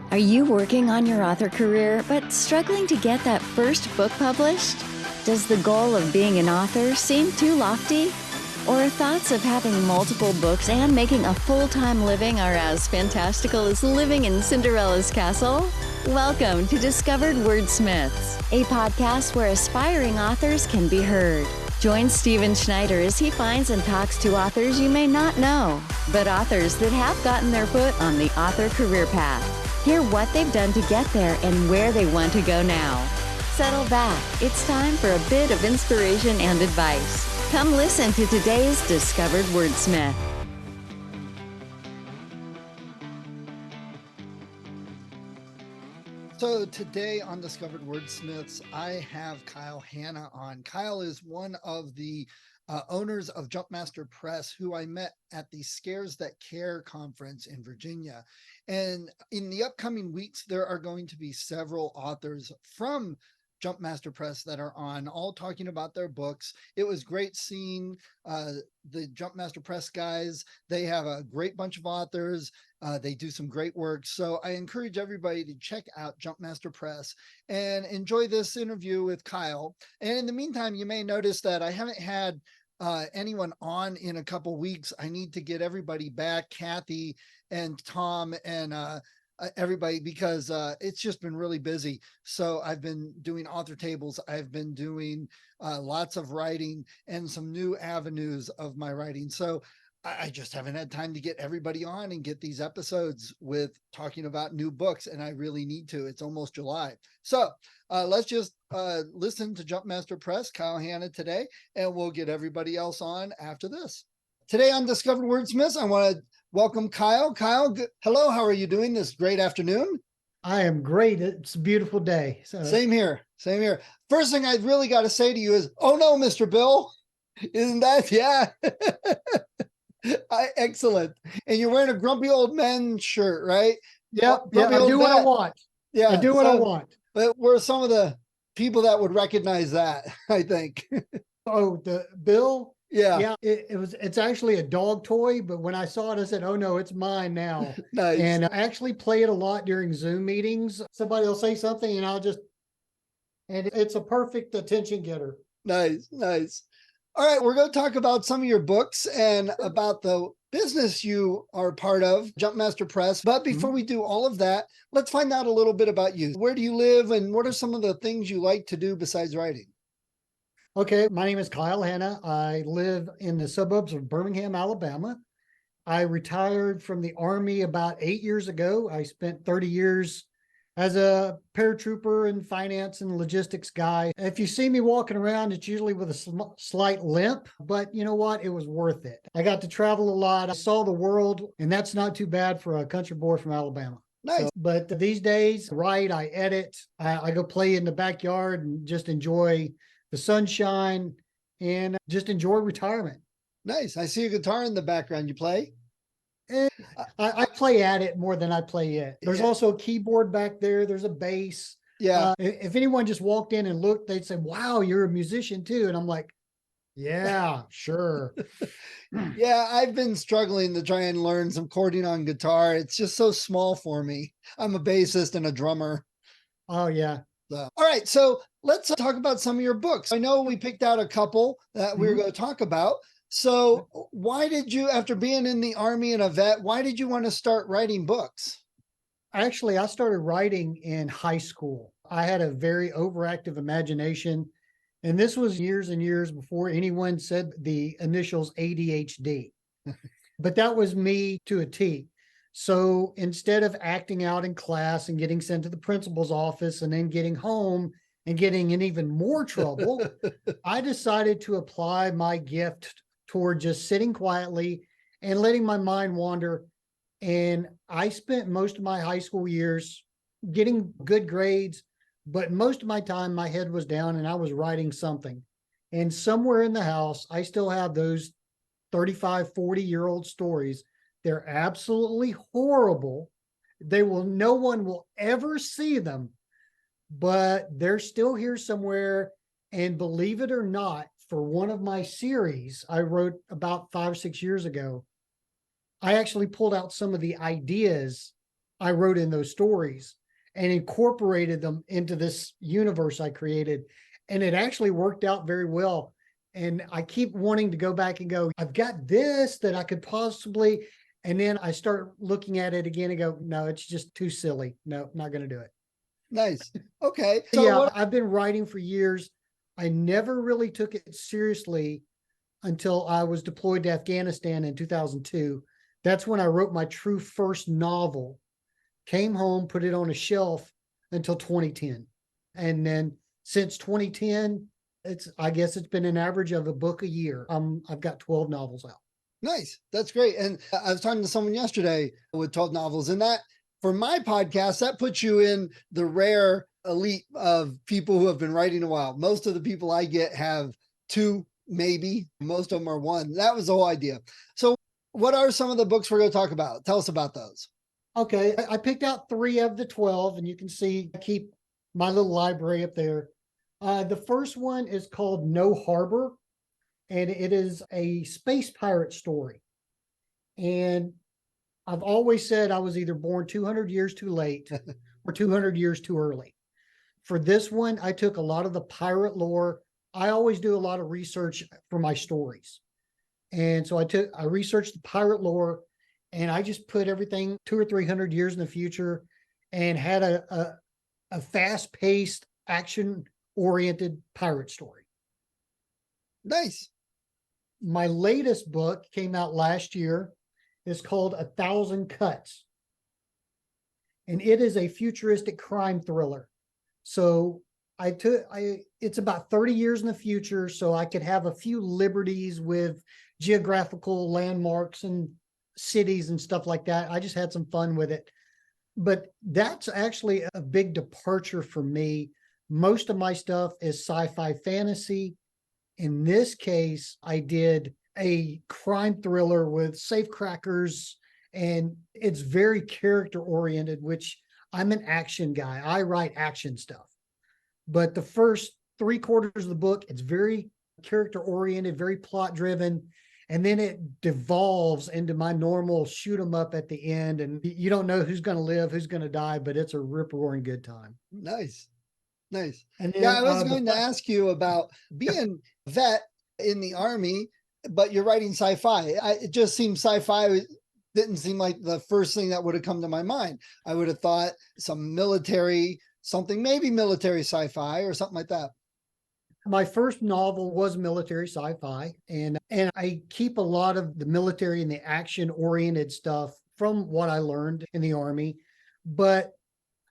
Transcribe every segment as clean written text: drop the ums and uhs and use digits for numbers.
Are you working on your author career but struggling to get that first book published? Does the goal of being an author seem too lofty? Or thoughts of having multiple books and making a full-time living are as fantastical as living in Cinderella's castle? Welcome to Discovered Wordsmiths, a podcast where aspiring authors can be heard. Join Stephen Schneider as he finds and talks to authors you may not know, but authors that have gotten their foot on the author career path. Hear what they've done to get there and where they want to go now. Settle back. It's time for a bit of inspiration and advice. Come listen to today's Discovered Wordsmith. So today on Discovered Wordsmiths, I have Kyle Hanna on. Kyle is one of the owners of Jumpmaster Press, who I met at the Scares That Care conference in Virginia. And in the upcoming weeks, there are going to be several authors from Jumpmaster Press that are on, all talking about their books. It was great seeing the Jumpmaster Press guys. They have a great bunch of authors. They do some great work. So I encourage everybody to check out Jumpmaster Press and enjoy this interview with Kyle. And in the meantime, you may notice that I haven't had anyone on in a couple weeks. I need to get everybody back, Kathy and Tom and everybody, because it's just been really busy. So I've been doing author tables. I've been doing lots of writing and some new avenues of my writing. So I just haven't had time to get everybody on and get these episodes with talking about new books. And I really need to. It's almost July. So let's just listen to Jumpmaster Press, Kyle Hanna today, and we'll get everybody else on after this. Today on Discovered Wordsmiths, I want to welcome Kyle. Kyle, hello. How are you doing this great afternoon? I am great. It's a beautiful day. So Same here. Same here. First thing I really got to say to you is, oh no, Mr. Bill. Isn't that? Yeah. Excellent. And you're wearing a grumpy old man shirt, right? yeah, I do what I want. Yeah. I do what I want. But we're some of the people that would recognize that, I think. Oh, the Bill. Yeah. It's actually a dog toy, but when I saw it, I said, oh no, it's mine now. Nice. And I actually play it a lot during Zoom meetings. Somebody will say something and it's a perfect attention getter. Nice. All right, we're going to talk about some of your books and about the business you are part of, Jumpmaster Press. But before we do all of that, let's find out a little bit about you. Where do you live and what are some of the things you like to do besides writing? Okay, my name is Kyle Hanna. I live in the suburbs of Birmingham, Alabama. I retired from the Army about 8 years ago. I spent 30 years as a paratrooper and finance and logistics guy. If you see me walking around, it's usually with a slight limp, but you know what? It was worth it. I got to travel a lot. I saw the world, and that's not too bad for a country boy from Alabama. Nice. So, but these days, I edit, I go play in the backyard and just enjoy the sunshine and just enjoy retirement. Nice. I see a guitar in the background. You play? I play at it more than I play it. There's also a keyboard back there. There's a bass. Yeah. If anyone just walked in and looked, they'd say, wow, you're a musician too. And I'm like, yeah, sure. Yeah, I've been struggling to try and learn some chording on guitar. It's just so small for me. I'm a bassist and a drummer. Oh, yeah. So, all right. So let's talk about some of your books. I know we picked out a couple that we were going to talk about. So why did you, after being in the Army and a vet, why did you want to start writing books? Actually, I started writing in high school. I had a very overactive imagination. And this was years and years before anyone said the initials ADHD. But that was me to a T. So instead of acting out in class and getting sent to the principal's office and then getting home and getting in even more trouble, I decided to apply my gift toward just sitting quietly and letting my mind wander. And I spent most of my high school years getting good grades, but most of my time my head was down and I was writing something. And somewhere in the house, I still have those 35, 40-year-old stories. They're absolutely horrible. No one will ever see them, but they're still here somewhere. And believe it or not, for one of my series I wrote about 5 or 6 years ago, I actually pulled out some of the ideas I wrote in those stories and incorporated them into this universe I created. And it actually worked out very well. And I keep wanting to go back and go, I've got this that I could possibly, and then I start looking at it again and go, no, it's just too silly. No, not going to do it. Nice. Okay. So Yeah, what, I've been writing for years. I never really took it seriously until I was deployed to Afghanistan in 2002. That's when I wrote my true first novel, came home, put it on a shelf until 2010. And then since 2010, I guess it's been an average of a book a year. I've got 12 novels out. nice. That's great. And I was talking to someone yesterday with 12 novels, and that for my podcast, that puts you in the rare elite of people who have been writing a while. Most of the people I get have two, maybe. Most of them are one. That was the whole idea. So what are some of the books we're going to talk about? Tell us about those. Okay, I picked out 3 of the 12, and you can see I keep my little library up there. The first one is called No Harbor, and it is a space pirate story. And I've always said I was either born 200 years too late or 200 years too early. For this one, I took a lot of the pirate lore. I always do a lot of research for my stories. And so I researched the pirate lore, and I just put everything 200 or 300 years in the future and had a fast-paced, action-oriented pirate story. Nice. My latest book came out last year. It's called 1,000 Cuts. And it is a futuristic crime thriller. So it's about 30 years in the future, so I could have a few liberties with geographical landmarks and cities and stuff like that. I just had some fun with it. But that's actually a big departure for me. Most of my stuff is sci-fi fantasy. In this case, I did a crime thriller with safecrackers, and it's very character oriented, which I'm an action guy. I write action stuff. But the first 3/4 of the book, it's very character oriented, very plot driven. And then it devolves into my normal shoot 'em up at the end. And you don't know who's going to live, who's going to die, but it's a rip roaring good time. Nice. Nice. And then, Yeah, I was going to ask you about being a vet in the Army, but you're writing sci-fi. It just seems sci-fi didn't seem like the first thing that would have come to my mind. I would have thought some military, something maybe military sci-fi or something like that. My first novel was military sci-fi, and I keep a lot of the military and the action-oriented stuff from what I learned in the Army, but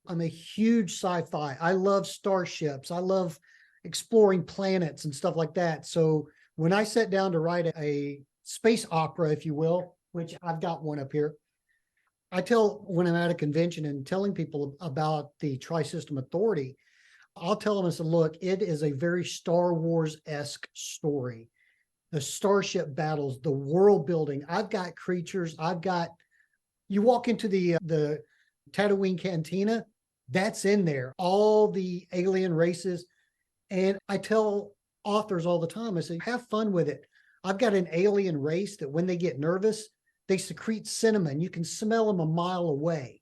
I'm a huge sci-fi. I love starships. I love exploring planets and stuff like that. So when I sat down to write a space opera, if you will, which I've got one up here, I tell when I'm at a convention and telling people about the Tri-System Authority, I'll tell them, I said, look, it is a very Star Wars-esque story. The starship battles, the world building. I've got creatures. You walk into the Tatooine Cantina, that's in there. All the alien races. And I tell authors all the time, I say, have fun with it. I've got an alien race that when they get nervous, they secrete cinnamon. You can smell them a mile away.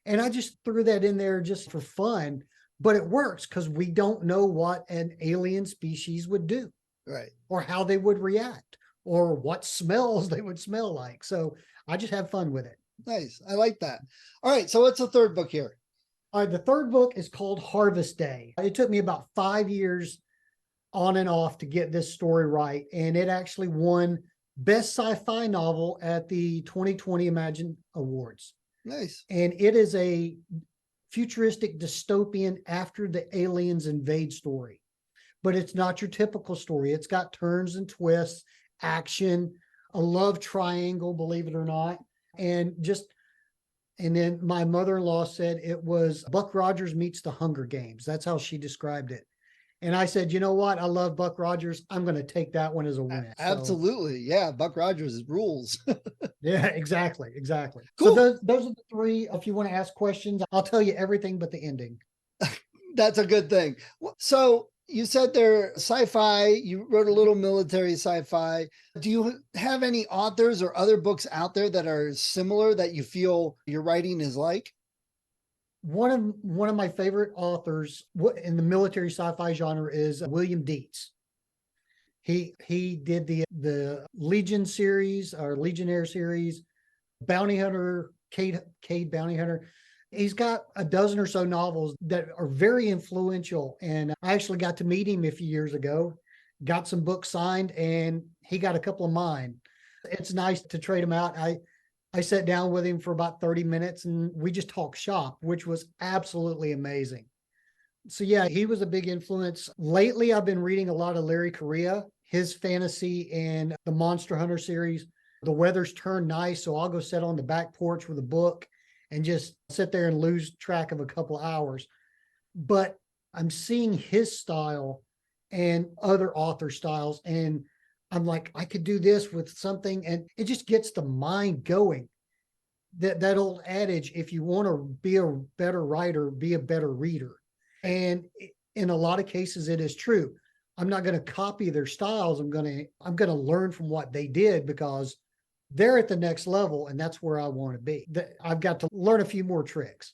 And I just threw that in there just for fun. But it works because we don't know what an alien species would do. Right. Or how they would react, or what smells they would smell like. So I just have fun with it. Nice. I like that. All right. So what's the third book here? The third book is called Harvest Day. It took me about 5 years on and off to get this story right. And it actually won Best Sci-Fi Novel at the 2020 Imagine Awards. Nice. And it is a futuristic dystopian after the aliens invade story. But it's not your typical story. It's got turns and twists, action, a love triangle, believe it or not. And then my mother-in-law said it was Buck Rogers meets the Hunger Games. That's how she described it. And I said, you know what? I love Buck Rogers. I'm going to take that one as a win. Absolutely. Yeah. Buck Rogers rules. Yeah, exactly. Cool. So those are the 3. If you want to ask questions, I'll tell you everything but the ending. That's a good thing. So you said they're sci-fi. You wrote a little military sci-fi. Do you have any authors or other books out there that are similar that you feel your writing is like? One of my favorite authors in the military sci-fi genre is William Dietz. He did the Legion series or Legionnaire series, Bounty Hunter, Cade Bounty Hunter. He's got a dozen or so novels that are very influential. And I actually got to meet him a few years ago, got some books signed, and he got a couple of mine. It's nice to trade them out. I sat down with him for about 30 minutes and we just talked shop, which was absolutely amazing. So yeah, he was a big influence. Lately, I've been reading a lot of Larry Correia, his fantasy and the Monster Hunter series. The weather's turned nice, so I'll go sit on the back porch with a book and just sit there and lose track of a couple of hours. But I'm seeing his style and other author styles, and I'm like, I could do this with something, and it just gets the mind going. That old adage, if you want to be a better writer, be a better reader. And in a lot of cases, it is true. I'm not going to copy their styles. I'm going to learn from what they did because they're at the next level, and that's where I want to be. I've got to learn a few more tricks.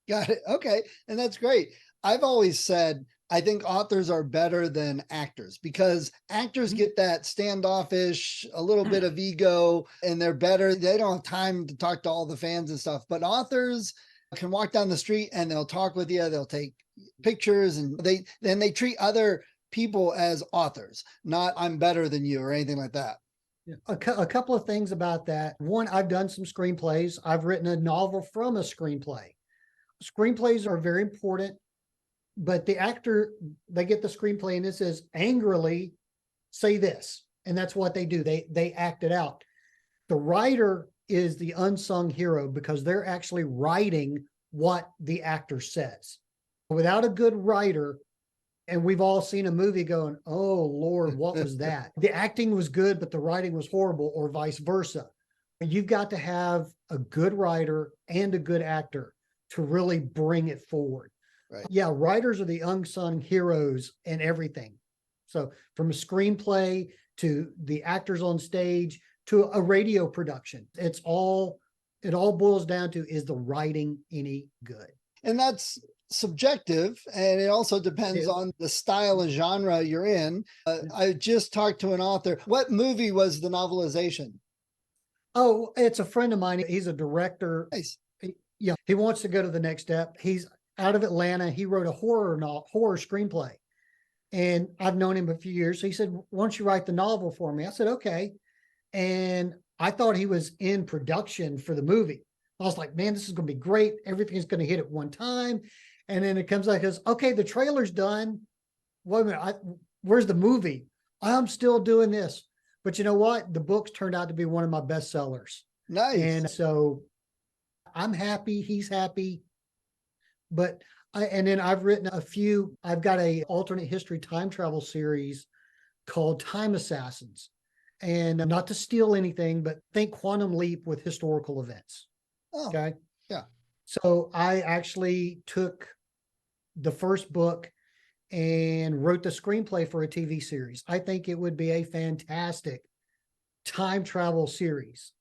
Got it. Okay. And that's great. I've always said, I think authors are better than actors because actors get that standoffish, a little bit of ego, and they're better. They don't have time to talk to all the fans and stuff, but authors can walk down the street and they'll talk with you. They'll take pictures and they treat other people as authors, not I'm better than you or anything like that. A couple of things about that. One, I've done some screenplays. I've written a novel from a screenplay. Screenplays are very important, but the actor, they get the screenplay and it says angrily say this, and that's what they do. They act it out. The writer is the unsung hero because they're actually writing what the actor says. Without a good writer, and we've all seen a movie going, oh Lord, what was that? The acting was good, but the writing was horrible, or vice versa. You've got to have a good writer and a good actor to really bring it forward. Right. Yeah, writers are the unsung heroes in everything. So from a screenplay to the actors on stage to a radio production, it all boils down to, is the writing any good? And that's subjective, and it also depends on the style and genre you're in. I just talked to an author. What movie was the novelization? Oh, it's a friend of mine. He's a director. Nice. He wants to go to the next step. He's out of Atlanta. He wrote a horror screenplay, and I've known him a few years. So he said, why don't you write the novel for me? I said, okay. And I thought he was in production for the movie. I was like, man, this is going to be great. Everything's going to hit at one time. And then it comes like this, okay, the trailer's done. Wait a minute, where's the movie? I'm still doing this. But you know what? The book's turned out to be one of my best sellers. Nice. And so I'm happy. He's happy. But and then I've written a few. I've got a alternate history time travel series called Time Assassins. And not to steal anything, but think Quantum Leap with historical events. Oh, okay. Yeah. So I actually took the first book and wrote the screenplay for a TV series. I think it would be a fantastic time travel series.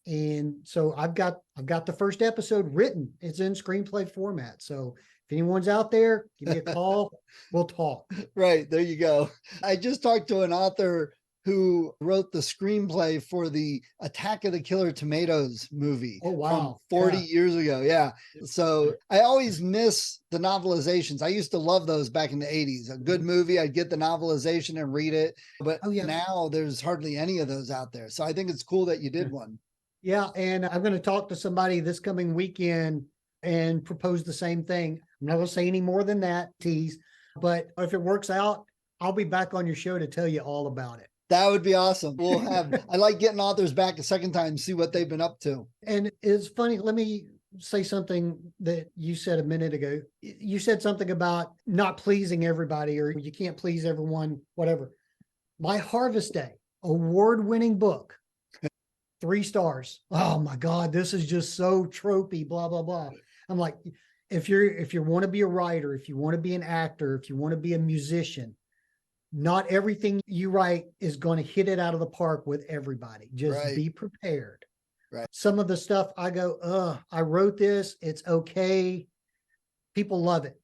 And so I've got the first episode written. It's in screenplay format. So if anyone's out there, give me a call. We'll talk. Right. There you go. I just talked to an author who wrote the screenplay for the Attack of the Killer Tomatoes movie. Oh, wow. From 40 years ago. Yeah. So I always miss the novelizations. I used to love those back in the 80s. A good movie, I'd get the novelization and read it. But now there's hardly any of those out there. So I think it's cool that you did one. Yeah. And I'm going to talk to somebody this coming weekend and propose the same thing. I'm not going to say any more than that, tease. But if it works out, I'll be back on your show to tell you all about it. That would be awesome. We'll have, I like getting authors back a second time, see what they've been up to. And it's funny. Let me say something that you said a minute ago. You said something about not pleasing everybody, or you can't please everyone, whatever. My Harvest Day, award-winning book, 3 stars. Oh my God, this is just so tropey, blah, blah, blah. I'm like, if you want to be a writer, if you want to be an actor, if you want to be a musician, not everything you write is going to hit it out of the park with everybody. Just be prepared. Right. Some of the stuff I go, I wrote this, it's okay. People love it.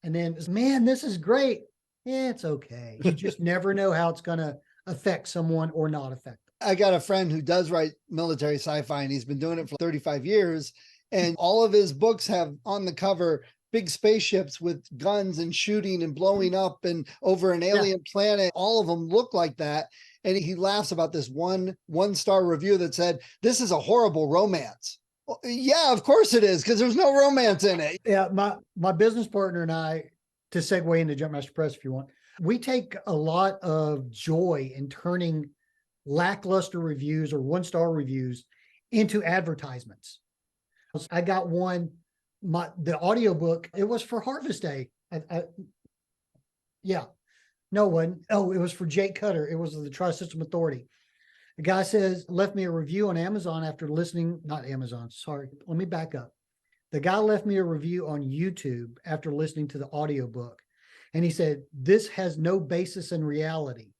And then, man, this is great. Yeah, it's okay. You just never know how it's going to affect someone or not affect them. I got a friend who does write military sci-fi, and he's been doing it for 35 years. And all of his books have on the cover big spaceships with guns and shooting and blowing up and over an alien planet. All of them look like that. And he laughs about this one-star review that said, "This is a horrible romance." Well, yeah, of course it is, because there's no romance in it. Yeah, my business partner and I, to segue into Jumpmaster Press if you want, we take a lot of joy in turning lackluster reviews or one-star reviews into advertisements. I got one, the audiobook, it was for Harvest Day. No one. Oh, it was for Jake Cutter. It was the Tri-System Authority. The guy left me a review on Amazon after listening, not Amazon, sorry. Let me back up. The guy left me a review on YouTube after listening to the audiobook. And he said, "This has no basis in reality."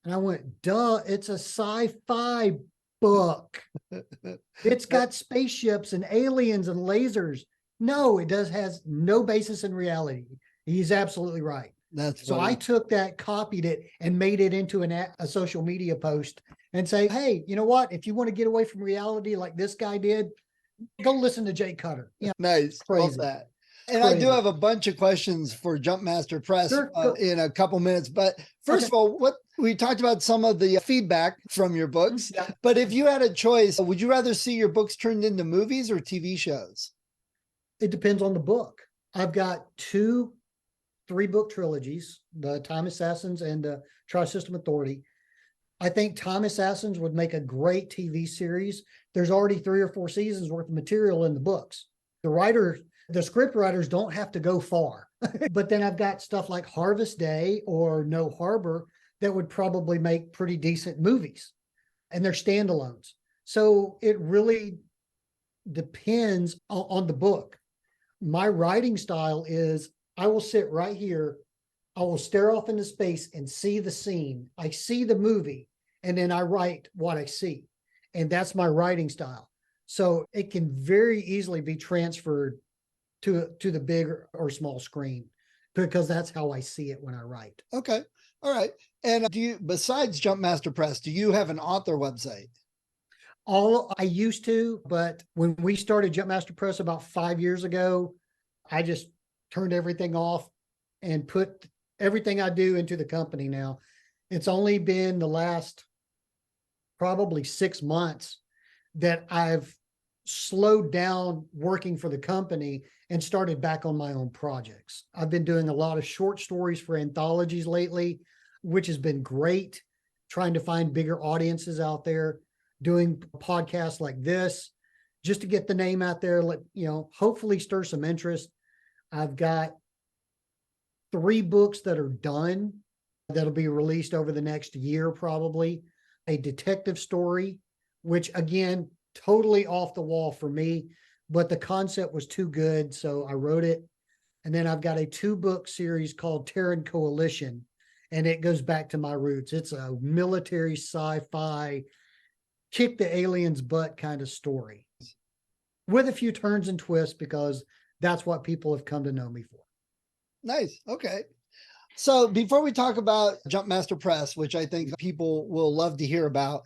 And I went, duh, it's a sci-fi book. It's got spaceships and aliens and lasers. No, has no basis in reality. He's absolutely right. That's so funny. I took that, copied it, and made it into a social media post and say, hey, you know what? If you want to get away from reality like this guy did, go listen to Jake Cutter. Yeah, nice. crazy. Love that. And I do have a bunch of questions for Jumpmaster Press in a couple minutes. But first of all, what we talked about some of the feedback from your books. Yeah. But if you had a choice, would you rather see your books turned into movies or TV shows? It depends on the book. I've got 3-book trilogies, the Time Assassins and the Tri-System Authority. I think Time Assassins would make a great TV series. There's already 3 or 4 seasons worth of material in the books. The script writers don't have to go far. But then I've got stuff like Harvest Day or No Harbor that would probably make pretty decent movies, and they're standalones. So it really depends on the book. My writing style is I will sit right here. I will stare off into space and see the scene. I see the movie, and then I write what I see. And that's my writing style. So it can very easily be transferred to the big or small screen, because that's how I see it when I write. Okay. All right. And besides Jumpmaster Press, do you have an author website? I used to, but when we started Jumpmaster Press about 5 years ago, I just turned everything off and put everything I do into the company now. It's only been the last probably 6 months that I've slowed down working for the company and started back on my own projects. I've been doing a lot of short stories for anthologies lately, which has been great, trying to find bigger audiences out there, doing podcasts like this, just to get the name out there, hopefully stir some interest. I've got 3 books that are done that'll be released over the next year, probably. A detective story, which again, totally off the wall for me, but the concept was too good, so I wrote it. And then I've got a 2-book series called Terran Coalition, and it goes back to my roots. It's a military sci-fi, kick the aliens' butt kind of story, with a few turns and twists, because that's what people have come to know me for. Nice. Okay. So before we talk about Jumpmaster Press, which I think people will love to hear about,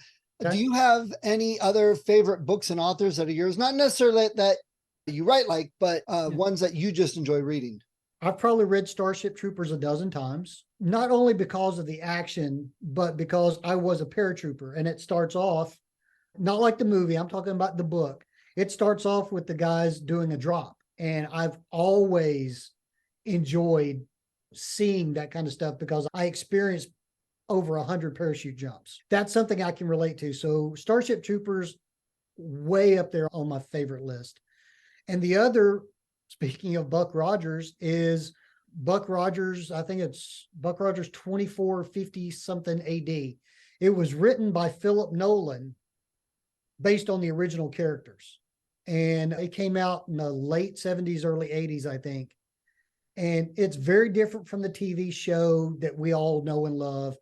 do you have any other favorite books and authors that are yours? Not necessarily that you write like, but ones that you just enjoy reading. I've probably read Starship Troopers a dozen times, not only because of the action, but because I was a paratrooper, and it starts off, not like the movie, I'm talking about the book. It starts off with the guys doing a drop, and I've always enjoyed seeing that kind of stuff because I experienced over 100 parachute jumps. That's something I can relate to. So Starship Troopers, way up there on my favorite list. And the other, speaking of Buck Rogers, is Buck Rogers. I think it's Buck Rogers 2450 something AD. It was written by Philip Nolan based on the original characters. And it came out in the late 70s, early 80s, I think. And it's very different from the TV show that we all know and love,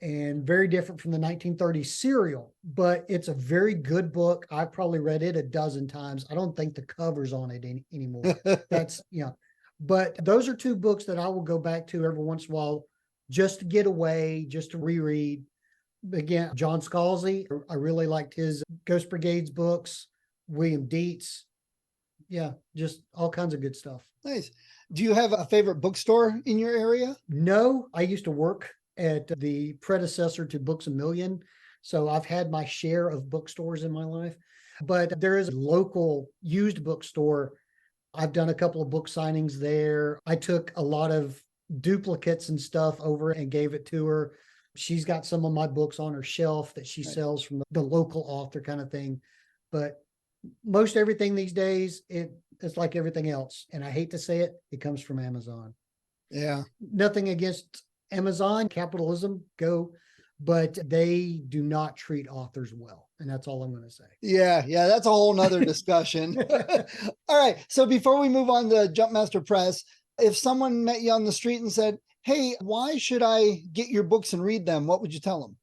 and very different from the 1930s serial, but it's a very good book. I've probably read it a dozen times. I don't think the cover's on it anymore. That's, But those are two books that I will go back to every once in a while just to get away, just to reread. Again, John Scalzi, I really liked his Ghost Brigades books, William Dietz. Yeah, just all kinds of good stuff. Nice. Do you have a favorite bookstore in your area? No, I used to work at the predecessor to Books A Million. So I've had my share of bookstores in my life, but there is a local used bookstore. I've done a couple of book signings there. I took a lot of duplicates and stuff over and gave it to her. She's got some of my books on her shelf that she sells from the local author kind of thing. But most everything these days, it's like everything else. And I hate to say it, it comes from Amazon. Yeah. Nothing against Amazon, capitalism, go, but they do not treat authors well. And that's all I'm going to say. Yeah. That's a whole nother discussion. All right. So before we move on to Jumpmaster Press, if someone met you on the street and said, hey, why should I get your books and read them? What would you tell them?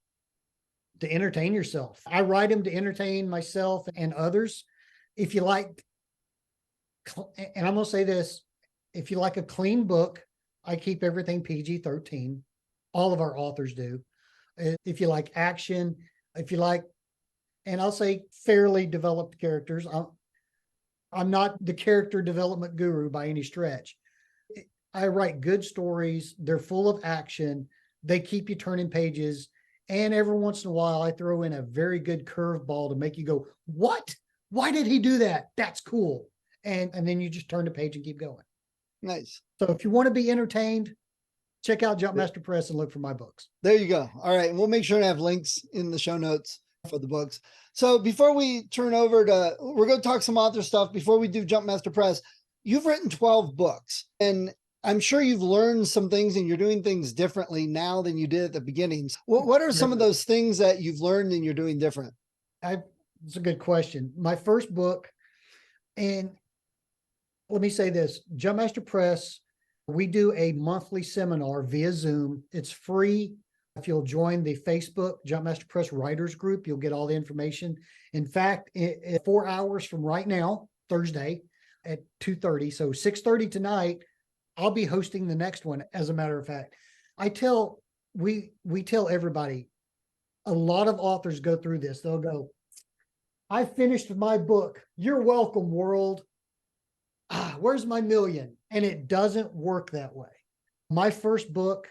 To entertain yourself. I write them to entertain myself and others. If you like, and I'm going to say this, if you like a clean book, I keep everything PG-13. All of our authors do. If you like action, if you like, and I'll say fairly developed characters, I'm not the character development guru by any stretch. I write good stories. They're full of action. They keep you turning pages. And every once in a while, I throw in a very good curveball to make you go, what? Why did he do that? That's cool. And then you just turn the page and keep going. Nice. So if you want to be entertained, check out Jumpmaster Press and look for my books. There you go. All right. And we'll make sure to have links in the show notes for the books. So before we turn over to, we're going to talk some author stuff. Before we do Jumpmaster Press, you've written 12 books, and I'm sure you've learned some things and you're doing things differently now than you did at the beginnings. What are some of those things that you've learned and you're doing different? It's a good question. My first book, and let me say this, Jumpmaster Press, we do a monthly seminar via Zoom. It's free. If you'll join the Facebook Jumpmaster Press Writers Group, you'll get all the information. In fact, 4 hours from right now, Thursday at 2:30, so 6:30 tonight, I'll be hosting the next one. As a matter of fact, we tell everybody, a lot of authors go through this. They'll go, I finished my book. You're welcome, world. Where's my million? And it doesn't work that way. My first book,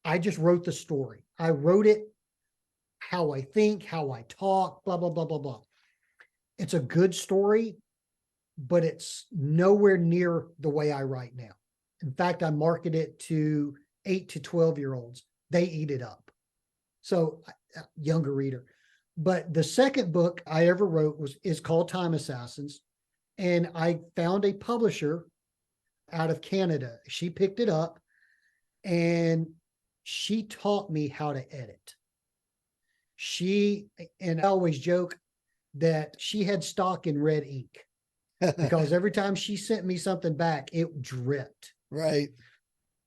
I just wrote the story. I wrote it how I think, how I talk, blah, blah, blah, blah, blah. It's a good story, but it's nowhere near the way I write now. In fact, I market it to 8 to 12-year-olds. They eat it up. So younger reader. But the second book I ever wrote is called Time Assassins. And I found a publisher out of Canada. She picked it up and she taught me how to edit. And I always joke that she had stock in red ink because every time she sent me something back, it dripped. Right.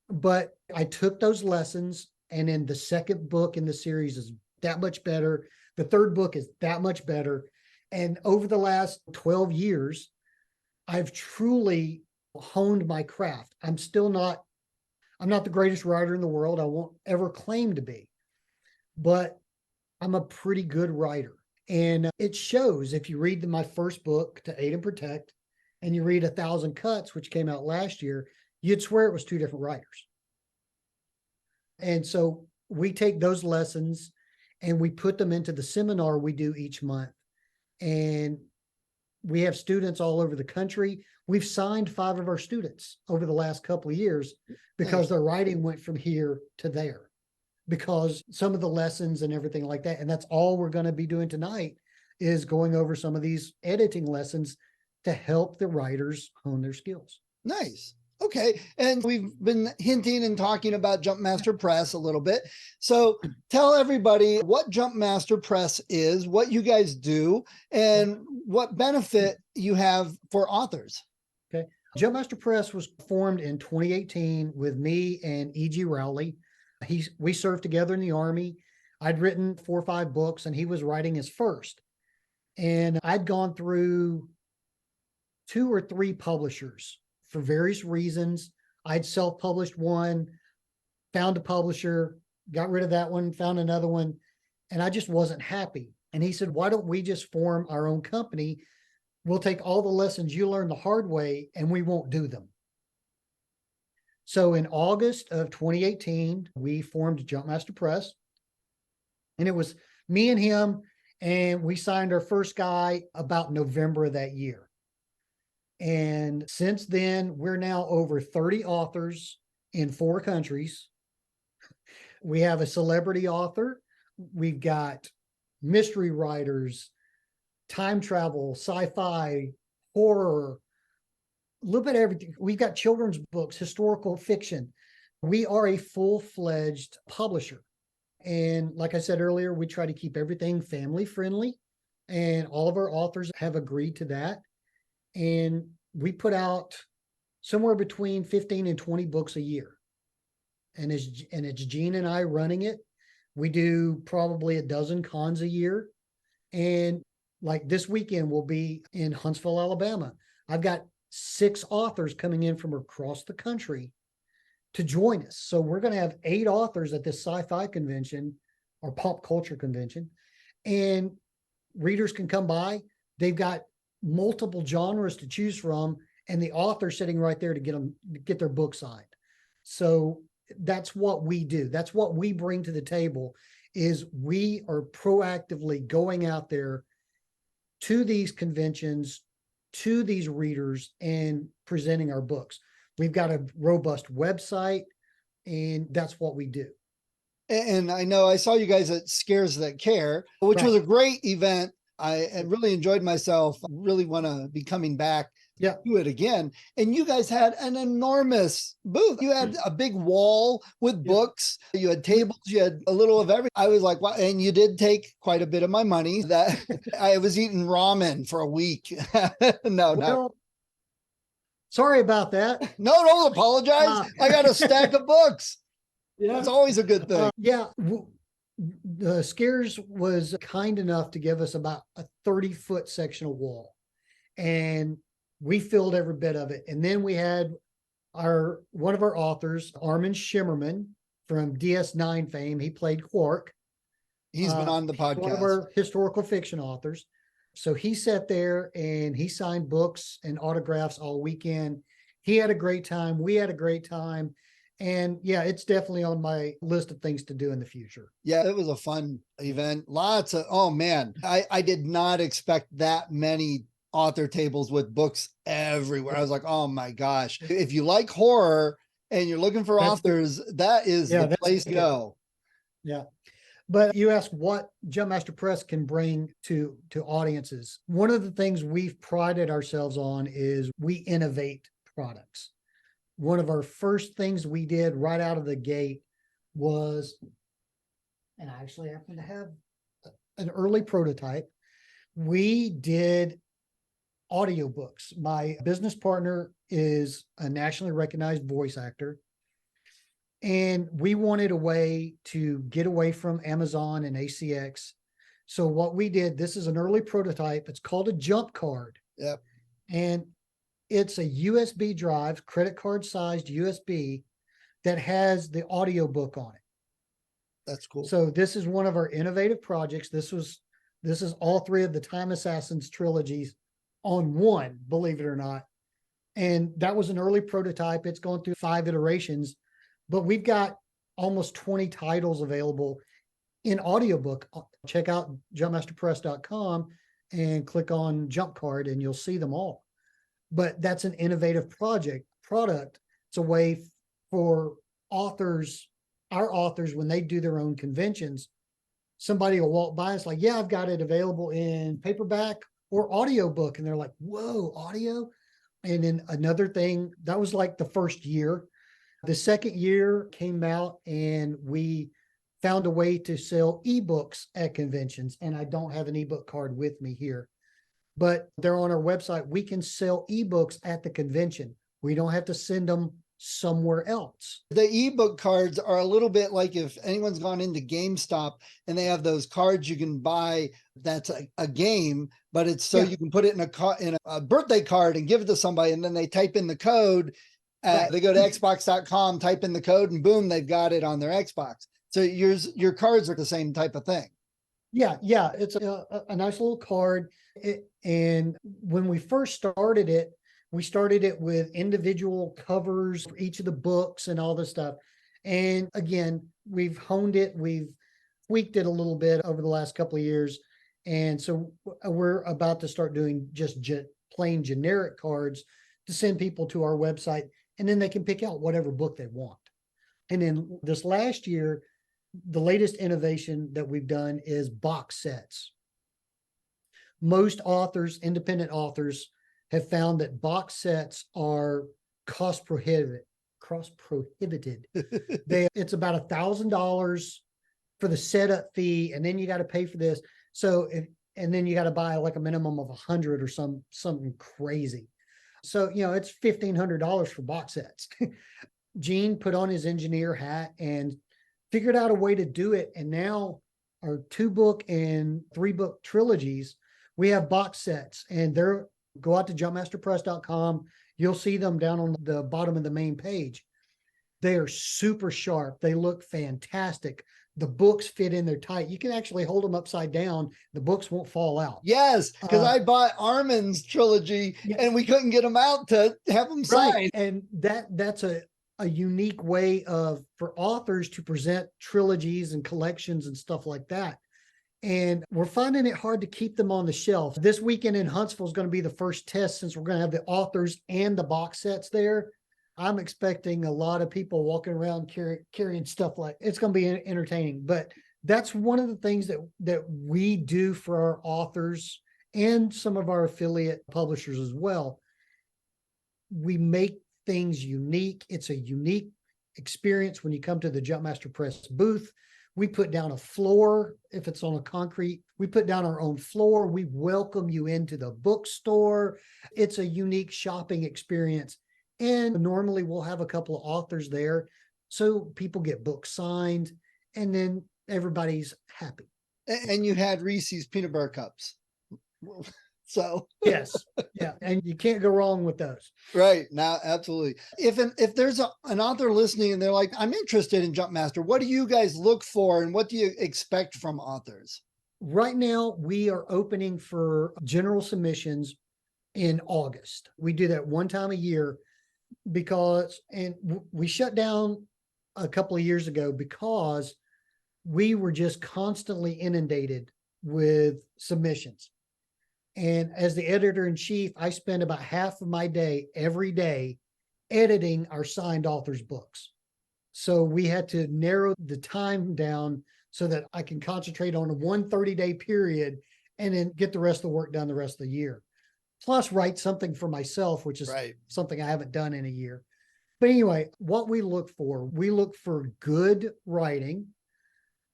But I took those lessons, and then the second book in the series is that much better. The third book is that much better. And over the last 12 years, I've truly honed my craft. I'm not the greatest writer in the world. I won't ever claim to be, but I'm a pretty good writer. And it shows if you read my first book, To Aid and Protect, and you read 1,000 Cuts, which came out last year, you'd swear it was two different writers. And so we take those lessons and we put them into the seminar we do each month. And we have students all over the country. We've signed 5 of our students over the last couple of years because their writing went from here to there, because some of the lessons and everything like that. And that's all we're going to be doing tonight, is going over some of these editing lessons to help the writers hone their skills. Nice. Okay. And we've been hinting and talking about Jumpmaster Press a little bit. So tell everybody what Jumpmaster Press is, what you guys do, and what benefit you have for authors. Okay. Jumpmaster Press was formed in 2018 with me and E.G. Rowley. We served together in the Army. I'd written 4 or 5 books and he was writing his first. And I'd gone through 2 or 3 publishers for various reasons. I'd self-published one, found a publisher, got rid of that one, found another one, and I just wasn't happy. And he said, why don't we just form our own company? We'll take all the lessons you learned the hard way and we won't do them. So in August of 2018, we formed Jumpmaster Press, and it was me and him, and we signed our first guy about November of that year. And since then, we're now over 30 authors in 4 countries. We have a celebrity author. We've got mystery writers, time travel, sci-fi, horror, a little bit of everything. We've got children's books, historical fiction. We are a full-fledged publisher. And like I said earlier, we try to keep everything family friendly, and all of our authors have agreed to that. And we put out somewhere between 15 and 20 books a year. And it's Gene and I running it. We do probably a dozen cons a year. And like this weekend, we'll be in Huntsville, Alabama. I've got 6 authors coming in from across the country to join us. So we're going to have 8 authors at this sci-fi convention or pop culture convention, and readers can come by. They've got multiple genres to choose from, and the author sitting right there to get their book signed. So that's what we do. That's what we bring to the table, is we are proactively going out there to these conventions, to these readers, and presenting our books. We've got a robust website, and that's what we do. And I know I saw you guys at Scares That Care, which was a great event. I really enjoyed myself. Really want to be coming back to it again. And you guys had an enormous booth. You had a big wall with books. You had tables. You had a little of everything. I was like, wow. And you did take quite a bit of my money. That I was eating ramen for a week. No. Sorry about that. No, don't apologize. I got a stack of books. It's always a good thing. The Scares was kind enough to give us about a 30-foot sectional wall, and we filled every bit of it. And then we had one of our authors, Armin Shimmerman from DS9 fame. He played Quark. He's been on the podcast. One of our historical fiction authors. So he sat there and he signed books and autographs all weekend. He had a great time. We had a great time. And yeah, it's definitely on my list of things to do in the future. Yeah, it was a fun event. Oh man, I did not expect that many author tables with books everywhere. I was like, oh my gosh. If you like horror and you're looking for authors, that is the place to go. Yeah. But you asked what Jumpmaster Press can bring to audiences. One of the things we've prided ourselves on is we innovate products. One of our first things we did right out of the gate was, and I actually happen to have an early prototype, we did audiobooks. My business partner is a nationally recognized voice actor, and we wanted a way to get away from Amazon and ACX. So what we did, this is an early prototype. It's called a jump card. Yep. And it's a USB drive, credit card sized USB, that has the audiobook on it. That's cool. So this is one of our innovative projects. This is all 3 of the Time Assassins trilogies on one, believe it or not. And that was an early prototype. It's gone through 5 iterations, but we've got almost 20 titles available in audiobook. Check out jumpmasterpress.com and click on Jump Card and you'll see them all. But that's an innovative product. It's a way for authors, our authors, when they do their own conventions, somebody will walk by and it's like, yeah, I've got it available in paperback or audiobook. And they're like, whoa, audio? And then another thing, that was like the first year. The second year came out and we found a way to sell ebooks at conventions. And I don't have an ebook card with me here, but they're on our website. We can sell ebooks at the convention. We don't have to send them somewhere else. The ebook cards are a little bit like if anyone's gone into GameStop and they have those cards you can buy that's a game, but it's so you can put it in a birthday card and give it to somebody, and then they type in the code. They go to xbox.com, type in the code, and boom, they've got it on their Xbox. So your cards are the same type of thing. Yeah, it's a nice little card. And when we first started it, we started it with individual covers for each of the books and all this stuff. And again, we've honed it, we've tweaked it a little bit over the last couple of years. And so we're about to start doing just plain generic cards to send people to our website, and then they can pick out whatever book they want. And then this last year, the latest innovation that we've done is box sets. Most authors, independent authors, have found that box sets are cost prohibited. It's about $1,000 for the setup fee, and then you got to pay for this. And then you got to buy like a minimum of 100 or something crazy. So, it's $1,500 for box sets. Gene put on his engineer hat and figured out a way to do it. And now our 2-book and 3-book trilogies, we have box sets, and go out to jumpmasterpress.com. You'll see them down on the bottom of the main page. They are super sharp. They look fantastic. The books fit in there tight. You can actually hold them upside down. The books won't fall out. Yes, because I bought Armin's trilogy and we couldn't get them out to have them signed. Right. And that's a unique way for authors to present trilogies and collections and stuff like that. And we're finding it hard to keep them on the shelf. This weekend in Huntsville is going to be the first test, since we're going to have the authors and the box sets there. I'm expecting a lot of people walking around carrying stuff like it's going to be entertaining. But that's one of the things that we do for our authors and some of our affiliate publishers as well. We make things unique. It's a unique experience when you come to the Jumpmaster Press booth. We put down a floor. If it's on a concrete, we put down our own floor. We welcome you into the bookstore. It's a unique shopping experience. And normally we'll have a couple of authors there, so people get books signed, and then everybody's happy. And you had Reese's peanut butter cups. So yes, yeah, and you can't go wrong with those. Right. Now, absolutely. If there's an author listening and they're like, I'm interested in Jumpmaster, what do you guys look for, and what do you expect from authors? Right now, we are opening for general submissions in August. We do that one time a year we shut down a couple of years ago because we were just constantly inundated with submissions. And as the editor-in-chief, I spend about half of my day every day editing our signed authors' books. So we had to narrow the time down so that I can concentrate on a 130-day period and then get the rest of the work done the rest of the year. Plus write something for myself, which is something I haven't done in a year. But anyway, what we look for good writing,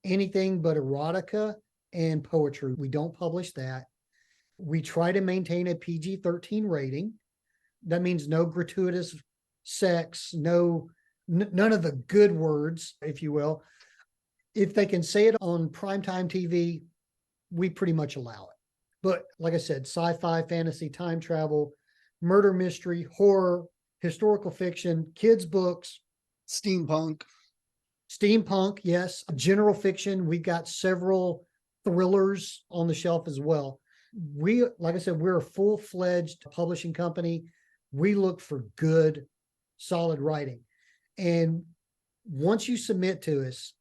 anything but erotica and poetry. We don't publish that. We try to maintain a PG-13 rating. That means no gratuitous sex, none of the good words, if you will. If they can say it on primetime TV, we pretty much allow it. But like I said, sci-fi, fantasy, time travel, murder mystery, horror, historical fiction, kids' books. Steampunk, yes. General fiction. We've got several thrillers on the shelf as well. Like I said, we're a full-fledged publishing company. We look for good, solid writing. And once you submit to us,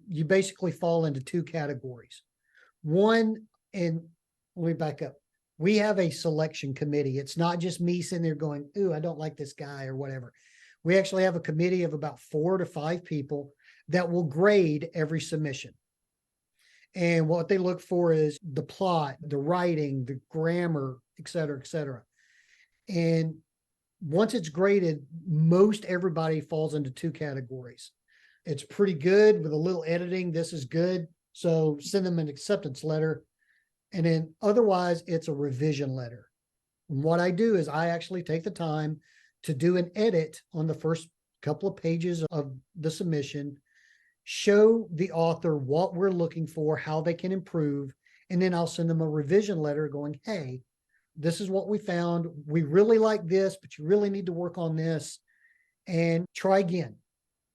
you basically fall into 2 categories. One, and let me back up. We have a selection committee. It's not just me sitting there going, ooh, I don't like this guy or whatever. We actually have a committee of about 4 to 5 people that will grade every submission. And what they look for is the plot, the writing, the grammar, et cetera, et cetera. And once it's graded, most everybody falls into 2 categories. It's pretty good with a little editing. This is good. So send them an acceptance letter. And then otherwise, it's a revision letter. And what I do is I actually take the time to do an edit on the first couple of pages of the submission, show the author what we're looking for, how they can improve, and then I'll send them a revision letter going, hey, this is what we found. We really like this, but you really need to work on this and try again.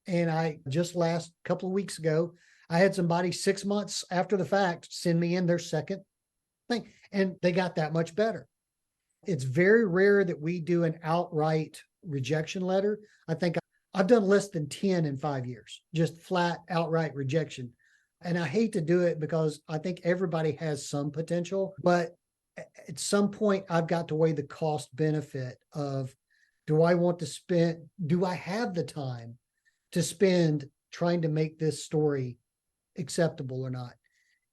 And I just last couple of weeks ago, I had somebody 6 months after the fact send me in their second thing, and they got that much better. It's very rare that we do an outright rejection letter. I think I've done less than 10 in 5 years, just flat outright rejection. And I hate to do it because I think everybody has some potential, but at some point I've got to weigh the cost benefit of, do I have the time to spend trying to make this story acceptable or not?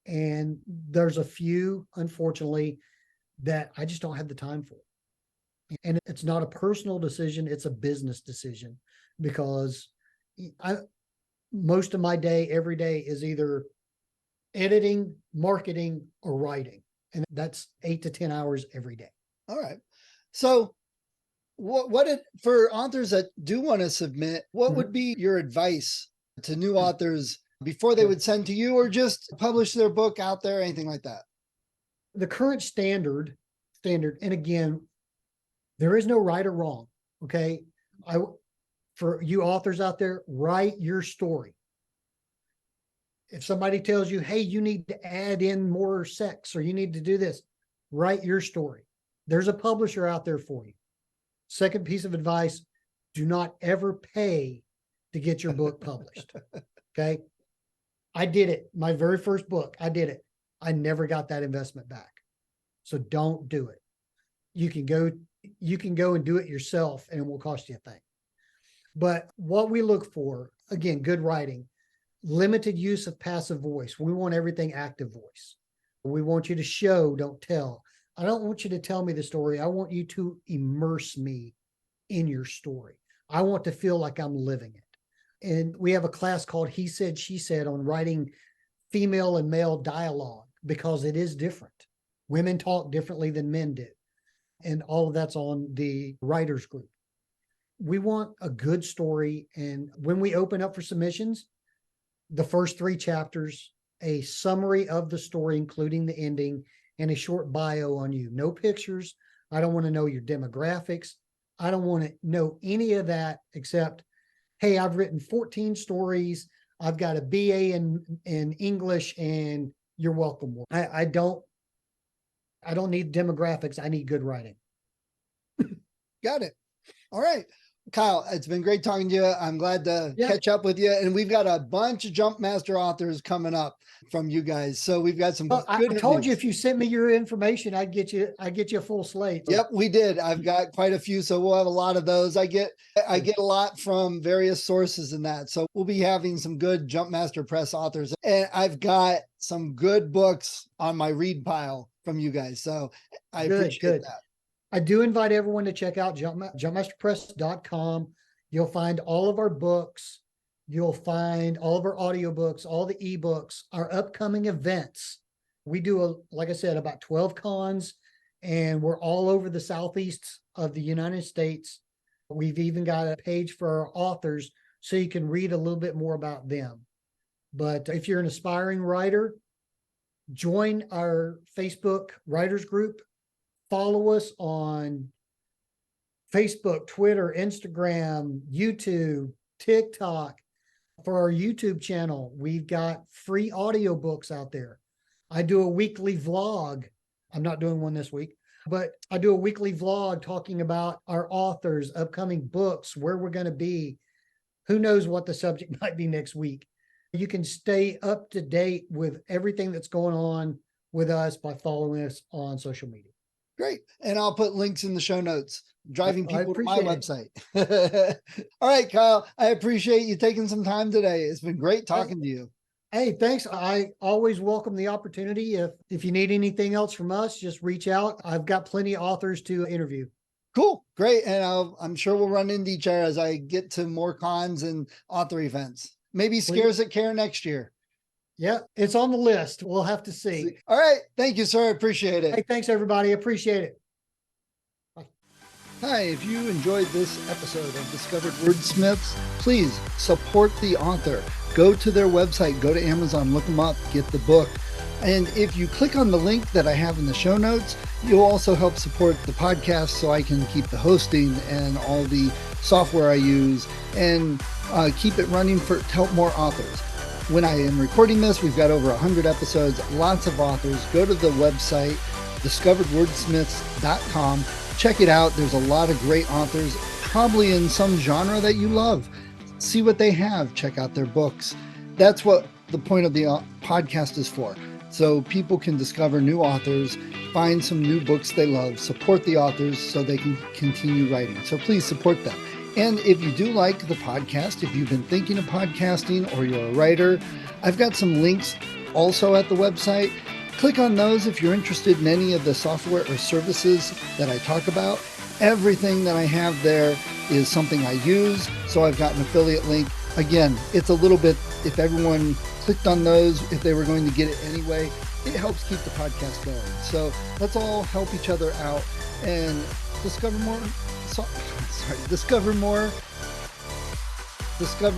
And there's a few, unfortunately, that I just don't have the time for. And it's not a personal decision, it's a business decision, because most of my day, every day, is either editing, marketing, or writing. And that's 8 to 10 hours every day. All right. So for authors that do want to submit, what would be your advice to new authors before they would send to you, or just publish their book out there, anything like that? The current standard, and again, there is no right or wrong. Okay. For you authors out there, write your story. If somebody tells you, hey, you need to add in more sex, or you need to do this, write your story. There's a publisher out there for you. Second piece of advice, do not ever pay to get your book published. Okay. I did it. My very first book, I did it. I never got that investment back. So don't do it. You can go and do it yourself, and it won't cost you a thing. But what we look for, again, good writing, limited use of passive voice. We want everything active voice. We want you to show, don't tell. I don't want you to tell me the story. I want you to immerse me in your story. I want to feel like I'm living it. And we have a class called He Said, She Said on writing female and male dialogue, because it is different. Women talk differently than men do. And all of that's on the writers group. We want a good story. And when we open up for submissions, the first 3 chapters, a summary of the story, including the ending, and a short bio on you. No pictures. I don't want to know your demographics. I don't want to know any of that except, hey, I've written 14 stories. I've got a BA in English, and you're welcome. I don't need demographics. I need good writing. Got it. All right. Kyle, it's been great talking to you. I'm glad to catch up with you. And we've got a bunch of Jumpmaster authors coming up from you guys. So we've got some good I told you, if you sent me your information, I'd get you a full slate. Yep, we did. I've got quite a few, so we'll have a lot of those. I get a lot from various sources in that. So we'll be having some good Jumpmaster Press authors. And I've got some good books on my read pile from you guys. So I appreciate that. I do invite everyone to check out jumpmasterpress.com. You'll find all of our books. You'll find all of our audiobooks, all the ebooks, our upcoming events. We do, like I said, about 12 cons, and we're all over the southeast of the United States. We've even got a page for our authors so you can read a little bit more about them. But if you're an aspiring writer, join our Facebook writers group. Follow us on Facebook, Twitter, Instagram, YouTube, TikTok. For our YouTube channel, we've got free audiobooks out there. I do a weekly vlog. I'm not doing one this week, but I do a weekly vlog talking about our authors, upcoming books, where we're going to be. Who knows what the subject might be next week. You can stay up to date with everything that's going on with us by following us on social media. Great. And I'll put links in the show notes, driving people to my website. All right, Kyle, I appreciate you taking some time today. It's been great talking to you. Hey, thanks. I always welcome the opportunity. If you need anything else from us, just reach out. I've got plenty of authors to interview. Cool. Great. And I'm sure we'll run into each other as I get to more cons and author events. Maybe Scares at Care next year. Yeah, it's on the list. We'll have to see. All right. Thank you, sir. I appreciate it. Hey, thanks, everybody. Appreciate it. Bye. Hi, if you enjoyed this episode of Discovered Wordsmiths, please support the author. Go to their website, go to Amazon, look them up, get the book. And if you click on the link that I have in the show notes, you'll also help support the podcast so I can keep the hosting and all the software I use and keep it running to help more authors. When I am recording this, we've got over 100 episodes, lots of authors. Go to the website, discoveredwordsmiths.com. Check it out. There's a lot of great authors, probably in some genre that you love. See what they have. Check out their books. That's what the point of the podcast is for. So people can discover new authors, find some new books they love, support the authors so they can continue writing. So please support them. And if you do like the podcast, if you've been thinking of podcasting or you're a writer, I've got some links also at the website. Click on those if you're interested in any of the software or services that I talk about. Everything that I have there is something I use. So I've got an affiliate link. Again, it's a little bit, if everyone clicked on those, if they were going to get it anyway, it helps keep the podcast going. So let's all help each other out and discover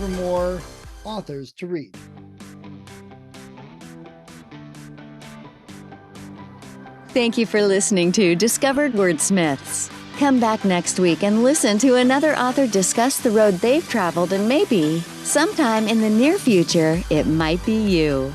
more authors to read. Thank you for listening to Discovered Wordsmiths. Come back next week and listen to another author discuss the road they've traveled, and maybe, sometime in the near future, it might be you.